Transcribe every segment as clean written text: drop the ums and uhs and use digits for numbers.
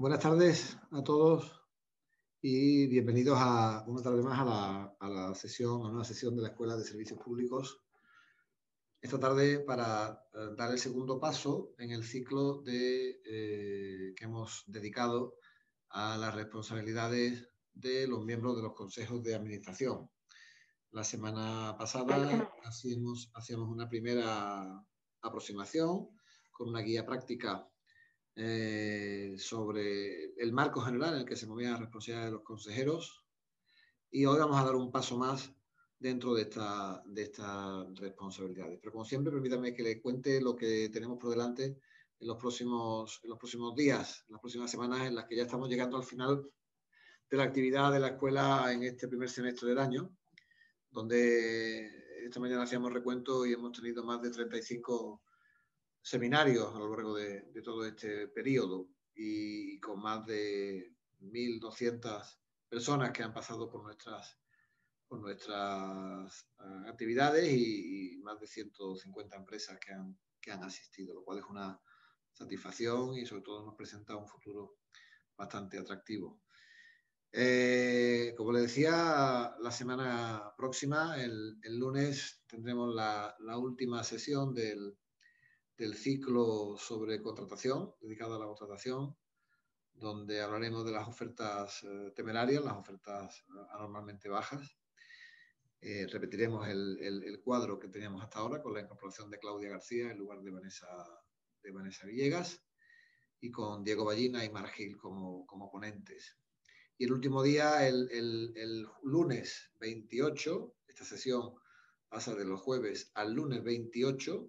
Buenas tardes a todos y bienvenidos a una tarde más a la sesión, a una sesión de la Escuela de Servicios Públicos. Esta tarde para dar el segundo paso en el ciclo que hemos dedicado a las responsabilidades de los miembros de los consejos de administración. La semana pasada hacíamos una primera aproximación con una guía práctica sobre el marco general en el que se movían las responsabilidades de los consejeros, y hoy vamos a dar un paso más dentro de estas responsabilidades. Pero como siempre, permítame que le cuente lo que tenemos por delante en los próximos días, en las próximas semanas, en las que ya estamos llegando al final de la actividad de la escuela en este primer semestre del año, donde esta mañana hacíamos recuento y hemos tenido más de 35 seminarios a lo largo de todo este periodo, y con más de 1.200 personas que han pasado por nuestras actividades y más de 150 empresas que han asistido, lo cual es una satisfacción y sobre todo nos presenta un futuro bastante atractivo. Como le decía, la semana próxima, el lunes, tendremos la última sesión del ciclo sobre contratación, dedicado a la contratación, donde hablaremos de las ofertas temerarias, las ofertas anormalmente bajas. Repetiremos el cuadro que teníamos hasta ahora con la incorporación de Claudia García en lugar de Vanessa Villegas, y con Diego Ballina y Mar Gil como ponentes. Y el último día, el lunes 28, esta sesión pasa de los jueves al lunes 28,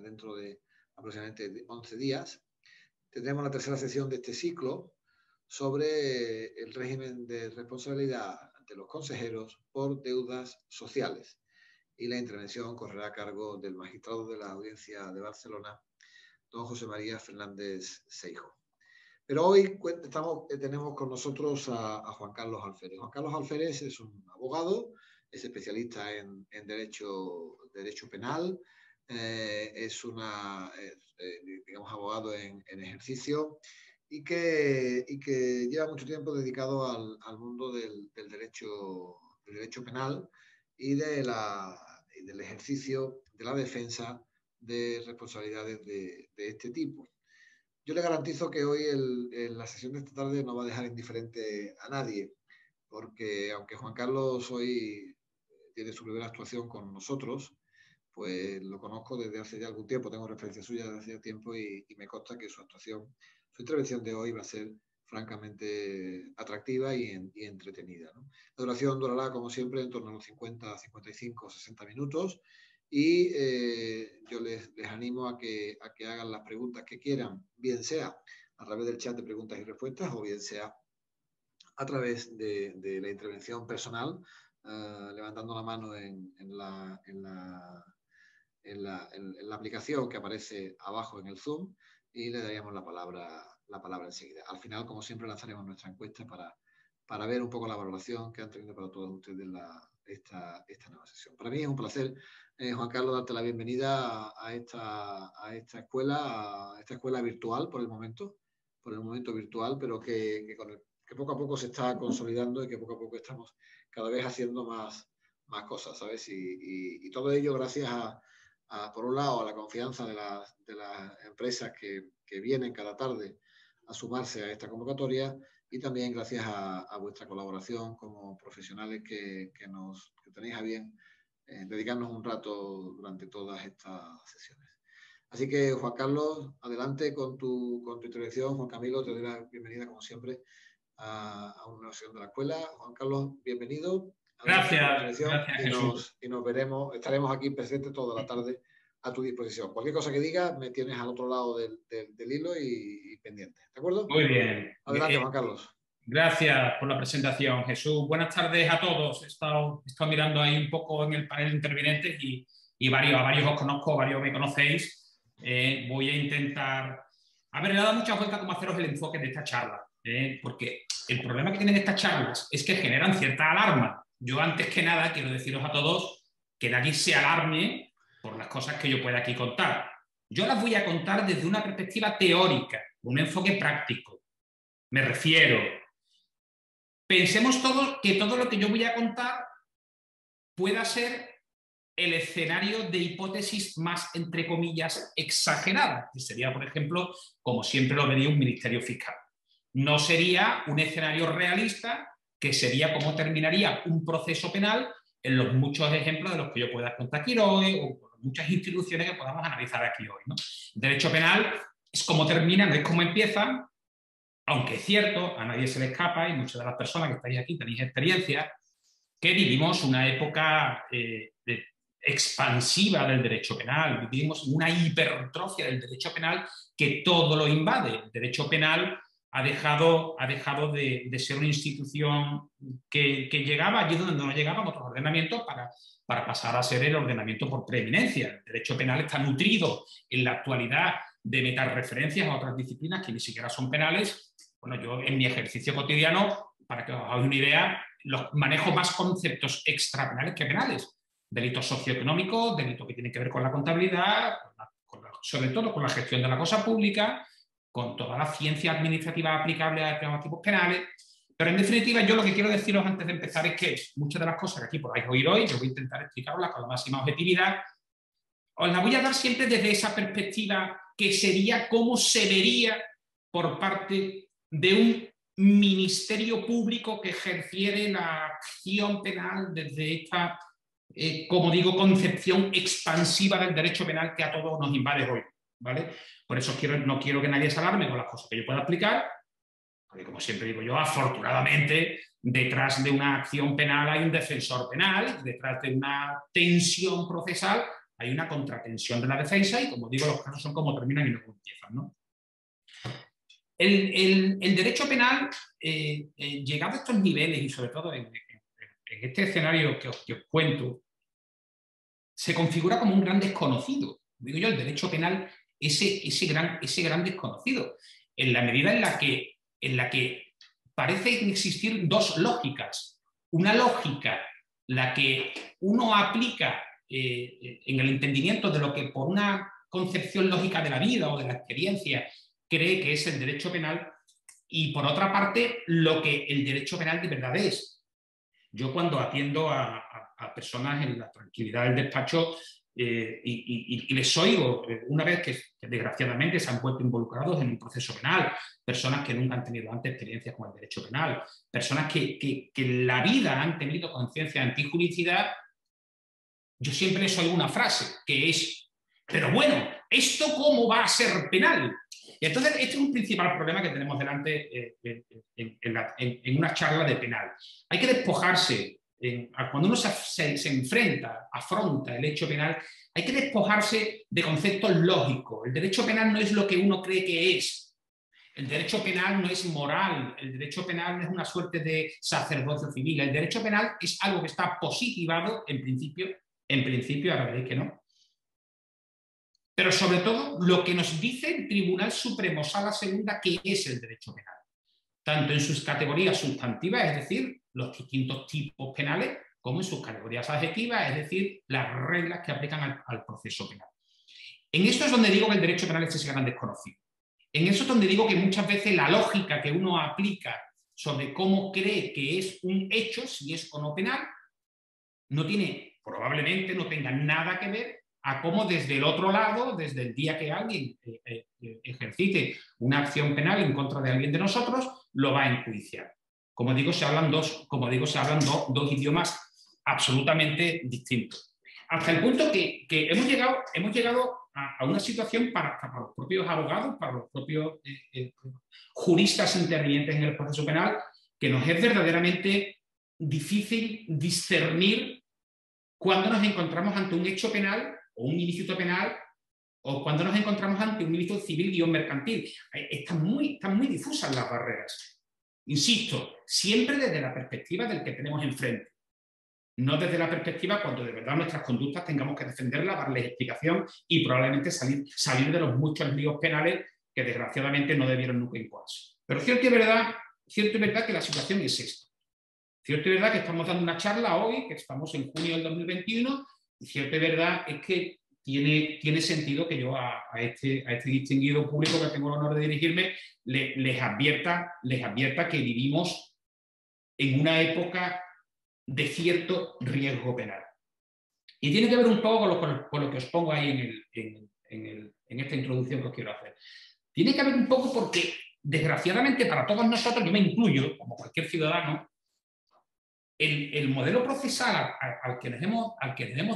dentro de aproximadamente 11 días, tendremos la tercera sesión de este ciclo sobre el régimen de responsabilidad de los consejeros por deudas sociales. Y la intervención correrá a cargo del magistrado de la Audiencia de Barcelona, don José María Fernández Seijo. Pero hoy tenemos con nosotros a Juan Carlos Alférez. Juan Carlos Alférez es un abogado, es especialista en derecho penal, es digamos, abogado en ejercicio, y que lleva mucho tiempo dedicado al mundo del derecho penal y del ejercicio de la defensa de responsabilidades de este tipo. Yo le garantizo que hoy la sesión de esta tarde no va a dejar indiferente a nadie, porque aunque Juan Carlos hoy tiene su primera actuación con nosotros, pues lo conozco desde hace ya algún tiempo, tengo referencias suyas desde hace tiempo, y me consta que su intervención de hoy va a ser francamente atractiva y entretenida, ¿no? La duración durará, como siempre, en torno a los 50, 55, 60 minutos, y yo les animo a que hagan las preguntas que quieran, bien sea a través del chat de preguntas y respuestas o bien sea a través de la intervención personal, levantando la mano en la aplicación que aparece abajo en el Zoom, y le daríamos la palabra enseguida. Al final, como siempre, lanzaremos nuestra encuesta para ver un poco la valoración que han tenido para todos ustedes esta nueva sesión. Para mí es un placer, Juan Carlos, darte la bienvenida a esta escuela virtual por el momento virtual, pero que poco a poco se está consolidando y que poco a poco estamos cada vez haciendo más cosas, ¿sabes? Y todo ello gracias por un lado, a la confianza de las empresas que vienen cada tarde a sumarse a esta convocatoria, y también gracias a vuestra colaboración como profesionales que tenéis a bien dedicarnos un rato durante todas estas sesiones. Así que, Juan Carlos, adelante con tu intervención. Juan Camilo, te doy la bienvenida, como siempre, a una nueva sesión de la escuela. Juan Carlos, bienvenido. Gracias, Jesús. Y nos veremos, estaremos aquí presentes toda la tarde a tu disposición. Cualquier cosa que digas, me tienes al otro lado del hilo y pendiente. ¿De acuerdo? Muy bien. Adelante, Juan Carlos. Gracias por la presentación, Jesús. Buenas tardes a todos. He estado mirando ahí un poco en el panel de intervinientes y a varios os conozco, varios me conocéis. Voy a intentar... A ver, le he dado muchas vueltas cómo haceros el enfoque de esta charla, porque el problema que tienen estas charlas es que generan cierta alarma. Yo, antes que nada, quiero deciros a todos que nadie se alarme por las cosas que yo pueda aquí contar. Yo las voy a contar desde una perspectiva teórica, un enfoque práctico. Me refiero, pensemos todos que todo lo que yo voy a contar pueda ser el escenario de hipótesis más, entre comillas, exagerada, que sería, por ejemplo, como siempre lo vería un ministerio fiscal. No sería un escenario realista, que sería cómo terminaría un proceso penal en los muchos ejemplos de los que yo pueda contar aquí hoy, o muchas instituciones que podamos analizar aquí hoy, ¿no? El derecho penal es cómo termina, no es cómo empieza, aunque es cierto, a nadie se le escapa, y muchas de las personas que estáis aquí tenéis experiencia, que vivimos una época expansiva del derecho penal, vivimos una hipertrofia del derecho penal que todo lo invade. El derecho penal ha dejado de ser una institución que llegaba allí donde no llegaban otros ordenamientos para pasar a ser el ordenamiento por preeminencia. El derecho penal está nutrido en la actualidad de metarreferencias a otras disciplinas que ni siquiera son penales. Bueno, yo en mi ejercicio cotidiano, para que os hagáis una idea, manejo más conceptos extrapenales que penales. Delitos socioeconómicos, delitos que tienen que ver con la contabilidad, sobre todo con la gestión de la cosa pública, con toda la ciencia administrativa aplicable a los tipos penales. Pero en definitiva, yo lo que quiero deciros antes de empezar es que muchas de las cosas que aquí podáis oír hoy, yo voy a intentar explicarlas con la máxima objetividad, os las voy a dar siempre desde esa perspectiva que sería cómo se vería por parte de un ministerio público que ejerciere la acción penal desde esta, como digo, concepción expansiva del derecho penal que a todos nos invade hoy, ¿vale? Por eso no quiero que nadie se alarme con las cosas que yo pueda explicar, porque como siempre digo yo, afortunadamente, detrás de una acción penal hay un defensor penal, detrás de una tensión procesal hay una contratensión de la defensa y, como digo, los casos son como terminan y no como empiezan, ¿no? El derecho penal, llegado a estos niveles y sobre todo en este escenario que os cuento, se configura como un gran desconocido. Digo yo, el derecho penal, ese gran desconocido, en la medida en la que parecen existir dos lógicas. Una lógica, la que uno aplica en el entendimiento de lo que por una concepción lógica de la vida o de la experiencia cree que es el derecho penal, y por otra parte, lo que el derecho penal de verdad es. Yo cuando atiendo a personas en la tranquilidad del despacho y les oigo una vez que desgraciadamente se han vuelto involucrados en un proceso penal, personas que nunca han tenido antes experiencias con el derecho penal, personas que en la vida han tenido conciencia de antijuridicidad, yo siempre les oigo una frase que es: pero bueno, ¿esto cómo va a ser penal? Y entonces este es un principal problema que tenemos delante en una charla de penal. Hay que despojarse, cuando uno se enfrenta, afronta el hecho penal, hay que despojarse de conceptos lógicos. El derecho penal no es lo que uno cree que es. El derecho penal no es moral, el derecho penal no es una suerte de sacerdocio civil. El derecho penal es algo que está positivado en principio, ahora veréis que no. Pero sobre todo lo que nos dice el Tribunal Supremo Sala Segunda que es el derecho penal, tanto en sus categorías sustantivas, es decir, los distintos tipos penales, como en sus categorías adjetivas, es decir, las reglas que aplican al proceso penal. En esto es donde digo que el derecho penal es ese gran desconocido. En eso es donde digo que muchas veces la lógica que uno aplica sobre cómo cree que es un hecho, si es o no penal, probablemente no tenga nada que ver a cómo desde el otro lado, desde el día que alguien ejercite una acción penal en contra de alguien de nosotros, lo va a enjuiciar. Como digo, se hablan dos idiomas absolutamente distintos. Hasta el punto que hemos llegado a una situación para los propios abogados, para los propios juristas intervinientes en el proceso penal, que nos es verdaderamente difícil discernir cuando nos encontramos ante un hecho penal o un ilícito penal, o cuando nos encontramos ante un ilícito civil-mercantil. Están muy difusas las barreras. Insisto, siempre desde la perspectiva del que tenemos enfrente. No desde la perspectiva cuando de verdad nuestras conductas tengamos que defenderlas, darles explicación y probablemente salir de los muchos líos penales que desgraciadamente no debieron nunca imponerse. Pero cierto y verdad que la situación es esta. Cierto y verdad que estamos dando una charla hoy, que estamos en junio del 2021, y cierto y verdad es que tiene sentido que yo a este distinguido público que tengo el honor de dirigirme les advierta que vivimos en una época de cierto riesgo penal. Y tiene que ver un poco con lo que os pongo ahí en esta introducción que os quiero hacer. Tiene que ver un poco porque, desgraciadamente, para todos nosotros, yo me incluyo, como cualquier ciudadano, el modelo procesal al que nos hemos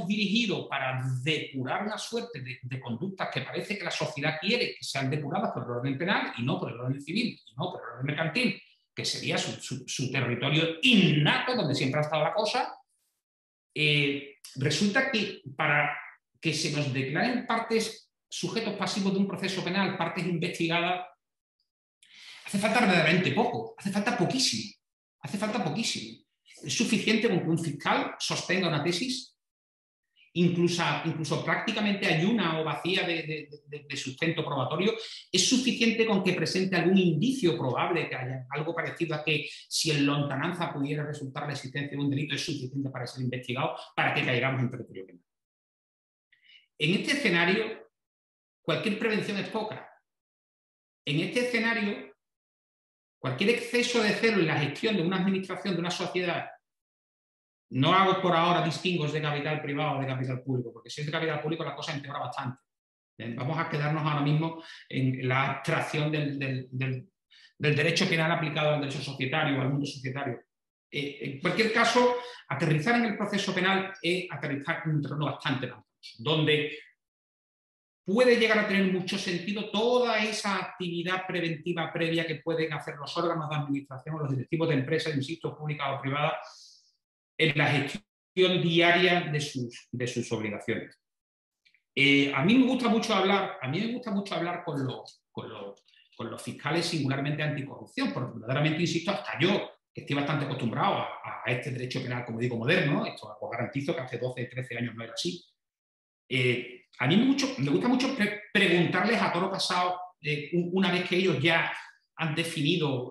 dirigido para depurar una suerte de conductas que parece que la sociedad quiere que sean depuradas por el orden penal y no por el orden civil y no por el orden mercantil, que sería su territorio innato, donde siempre ha estado la cosa, resulta que para que se nos declaren partes, sujetos pasivos de un proceso penal, partes investigadas, hace falta verdaderamente poco, hace falta poquísimo. Es suficiente con que un fiscal sostenga una tesis, incluso prácticamente ayuna o vacía de sustento probatorio. Es suficiente con que presente algún indicio probable que haya algo parecido a que si en lontananza pudiera resultar la existencia de un delito, es suficiente para ser investigado, para que caigamos en territorio penal. En este escenario, cualquier prevención es poca. En este escenario, cualquier exceso de celo en la gestión de una administración, de una sociedad, no hago por ahora distingos de capital privado o de capital público, porque si es de capital público la cosa empeora bastante. Vamos a quedarnos ahora mismo en la abstracción del derecho penal aplicado al derecho societario o al mundo societario. En cualquier caso, aterrizar en el proceso penal es aterrizar en un terreno bastante amplio, donde puede llegar a tener mucho sentido toda esa actividad preventiva previa que pueden hacer los órganos de administración o los directivos de empresas, insisto, públicas o privadas, en la gestión diaria de sus obligaciones. A mí me gusta mucho hablar con los fiscales singularmente anticorrupción, porque verdaderamente, insisto, hasta yo, que estoy bastante acostumbrado a este derecho penal, como digo, moderno, esto os garantizo que hace 12, 13 años no era así. A mí me gusta mucho preguntarles a toro pasado, una vez que ellos ya han definido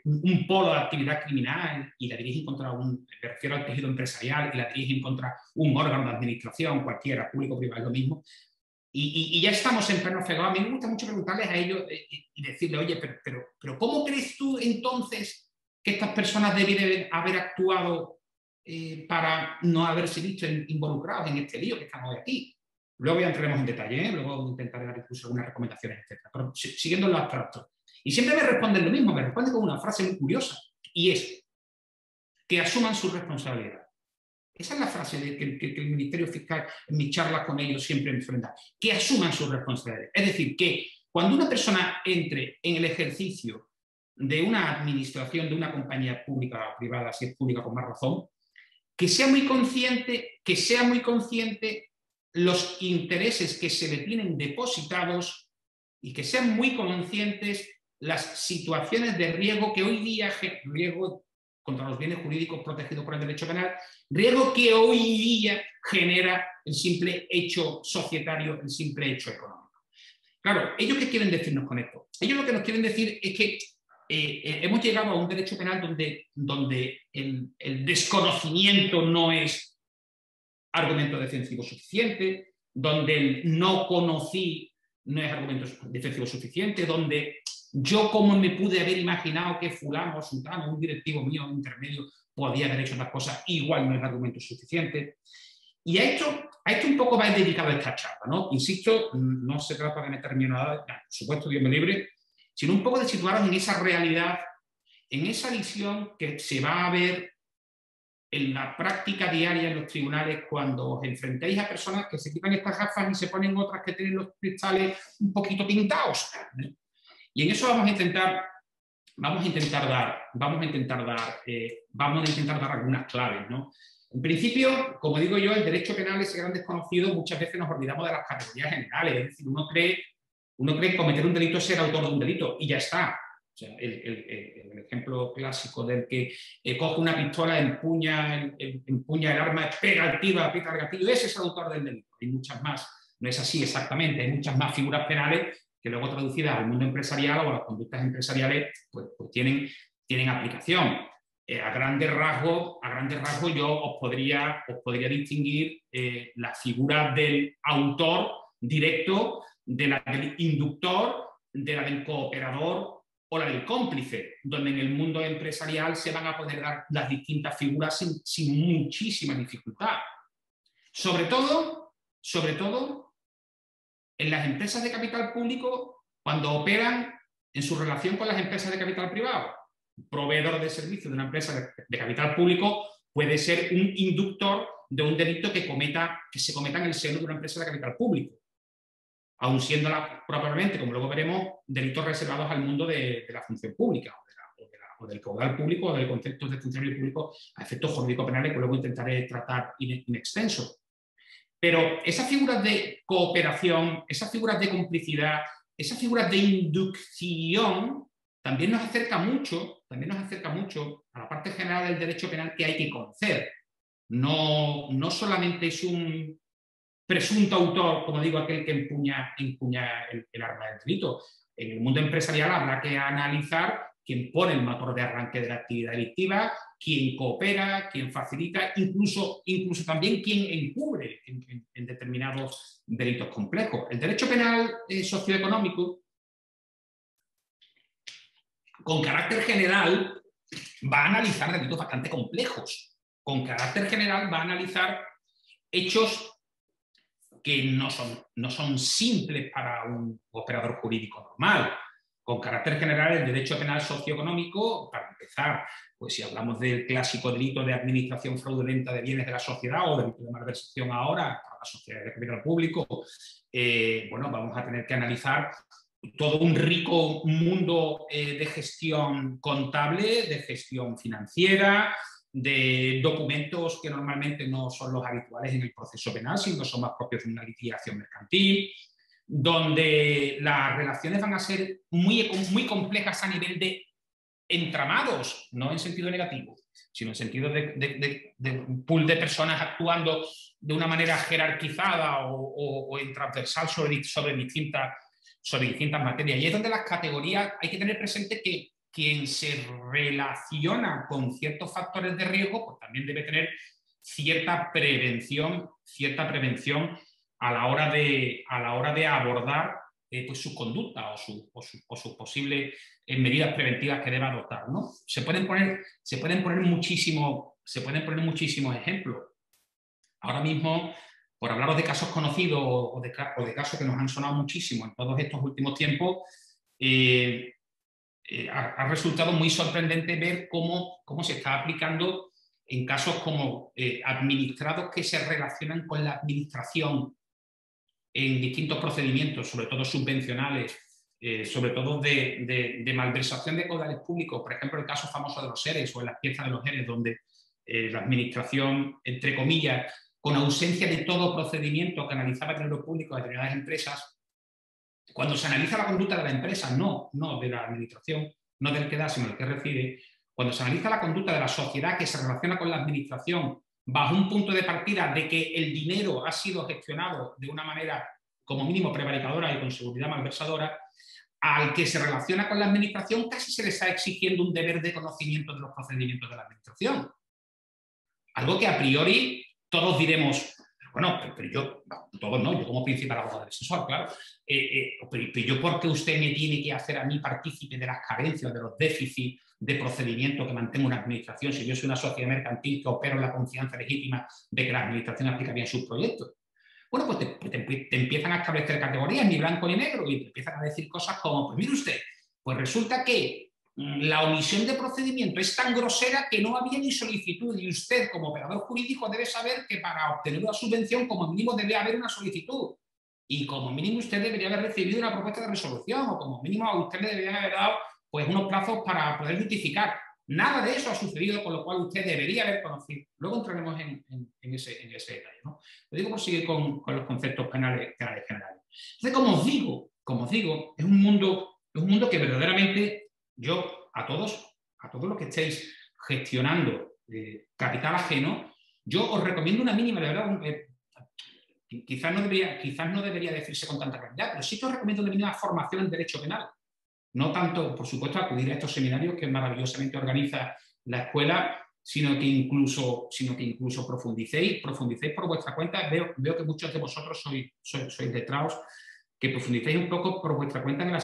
un polo de actividad criminal y la dirigen contra me refiero al tejido empresarial, y la dirigen contra un órgano de administración, cualquiera, público o privado, es lo mismo, y ya estamos en pleno fregado. A mí me gusta mucho preguntarles a ellos y decirle, oye, pero ¿cómo crees tú entonces que estas personas deben haber actuado para no haberse visto involucrados en este lío que estamos hoy aquí? Luego ya entraremos en detalle, luego intentaré dar incluso algunas recomendaciones, etc. Pero siguiendo en lo abstracto. Y siempre me responden lo mismo, me responden con una frase muy curiosa, y es que asuman su responsabilidad. Esa es la frase que el Ministerio Fiscal, en mis charlas con ellos, siempre me enfrenta, que asuman su responsabilidad. Es decir, que cuando una persona entre en el ejercicio de una administración, de una compañía pública o privada, si es pública con más razón, que sea muy consciente los intereses que se le tienen depositados y que sean muy conscientes las situaciones de riesgo que hoy día, riesgo contra los bienes jurídicos protegidos por el derecho penal, riesgo que hoy día genera el simple hecho societario, el simple hecho económico. Claro, ¿ellos qué quieren decirnos con esto? Ellos lo que nos quieren decir es que hemos llegado a un derecho penal donde el desconocimiento no es argumento defensivo suficiente, donde el no conocí no es argumento defensivo suficiente, donde yo como me pude haber imaginado que fulano o sultano, un directivo mío, un intermedio, podía haber hecho otras cosas, igual no es argumento suficiente. Y a esto un poco va dedicado a esta charla, ¿no? Insisto, no se trata de meterme en nada, por supuesto, Dios me libre, sino un poco de situaros en esa realidad, en esa visión que se va a ver en la práctica diaria en los tribunales cuando os enfrentéis a personas que se quitan estas gafas y se ponen otras que tienen los cristales un poquito pintados, ¿eh? Y en eso vamos a intentar dar algunas claves, ¿no? En principio, como digo yo, el derecho penal, ese gran desconocido, muchas veces nos olvidamos de las categorías generales. Es decir, uno cree que cometer un delito es ser autor de un delito y ya está. O sea, el ejemplo clásico del que coge una pistola, empuña el arma, pega el tiro, aprieta el gatillo, ese es el autor del delito. Hay muchas más. No es así exactamente, hay muchas más figuras penales que luego traducidas al mundo empresarial o a las conductas empresariales pues tienen aplicación. a grandes rasgos yo os podría distinguir la figura del autor directo, de la del inductor, de la del cooperador o la del cómplice, donde en el mundo empresarial se van a poder dar las distintas figuras sin muchísima dificultad. Sobre todo, en las empresas de capital público, cuando operan en su relación con las empresas de capital privado. Un proveedor de servicios de una empresa de capital público puede ser un inductor de un delito que se cometa en el seno de una empresa de capital público, aun siendo probablemente, como luego veremos, delitos reservados al mundo de la función pública o del caudal público o del concepto de funcionario público a efectos jurídico-penales que luego intentaré tratar in extenso. Pero esas figuras de cooperación, esas figuras de complicidad, esas figuras de inducción también nos acerca mucho a la parte general del derecho penal que hay que conocer. No solamente es un presunto autor, como digo, aquel que empuña el arma del delito. En el mundo empresarial habrá que analizar quién pone el motor de arranque de la actividad delictiva, quién coopera, quién facilita, incluso también quién encubre en determinados delitos complejos. El derecho penal socioeconómico, con carácter general, va a analizar delitos bastante complejos. Con carácter general va a analizar hechos que no son simples para un operador jurídico normal. Con carácter general, el derecho penal socioeconómico, para empezar, pues si hablamos del clásico delito de administración fraudulenta de bienes de la sociedad o delito de malversación ahora para la sociedad de capital público, bueno, vamos a tener que analizar todo un rico mundo de gestión contable, de gestión financiera, de documentos que normalmente no son los habituales en el proceso penal, sino son más propios de una litigación mercantil, donde las relaciones van a ser muy complejas a nivel de entramados, no en sentido negativo, sino en sentido de un pool de personas actuando de una manera jerarquizada o en transversal sobre distintas materias. Y es donde las categorías, hay que tener presente que quien se relaciona con ciertos factores de riesgo, pues también debe tener cierta prevención a la hora de abordar pues su conducta o sus posibles medidas preventivas que deba adoptar, ¿no? Se pueden poner muchísimos ejemplos. Ahora mismo, por hablaros de casos conocidos o de casos que nos han sonado muchísimo en todos estos últimos tiempos, ha resultado muy sorprendente ver cómo se está aplicando en casos como administrados que se relacionan con la administración en distintos procedimientos, sobre todo subvencionales, sobre todo de malversación de caudales públicos, por ejemplo, el caso famoso de los ERES o en las piezas de los ERES, donde la administración, entre comillas, con ausencia de todo procedimiento que analizaba dinero público de determinadas empresas, cuando se analiza la conducta de la empresa, no de la administración, no del que da, sino del que recibe, cuando se analiza la conducta de la sociedad que se relaciona con la administración bajo un punto de partida de que el dinero ha sido gestionado de una manera como mínimo prevaricadora y con seguridad malversadora, al que se relaciona con la administración casi se le está exigiendo un deber de conocimiento de los procedimientos de la administración. Algo que a priori todos diremos, bueno, pero yo, todos no, yo como principal abogado del asesor, claro, pero yo ¿por qué usted me tiene que hacer a mí partícipe de las carencias, de los déficits de procedimiento que mantenga una administración si yo soy una sociedad mercantil que opero en la confianza legítima de que la administración aplica bien sus proyectos? Bueno, pues te empiezan a establecer categorías, ni blanco ni negro, y te empiezan a decir cosas como, pues mire usted, pues resulta que la omisión de procedimiento es tan grosera que no había ni solicitud, y usted como operador jurídico debe saber que para obtener una subvención como mínimo debe haber una solicitud, y como mínimo usted debería haber recibido una propuesta de resolución, o como mínimo a usted le deberían haber dado pues unos plazos para poder justificar. Nada de eso ha sucedido, con lo cual usted debería haber conocido. Luego entraremos en ese detalle, ¿no? Lo digo por seguir con los conceptos penales generales. Entonces, como os digo, es un mundo que verdaderamente yo, a todos los que estéis gestionando capital ajeno, yo os recomiendo una mínima, de verdad, quizás no debería decirse con tanta claridad, pero sí que os recomiendo una mínima formación en derecho penal. No tanto, por supuesto, acudir a estos seminarios que maravillosamente organiza la escuela, sino que incluso profundicéis por vuestra cuenta. Veo que muchos de vosotros sois letrados, que profundicéis un poco por vuestra cuenta en el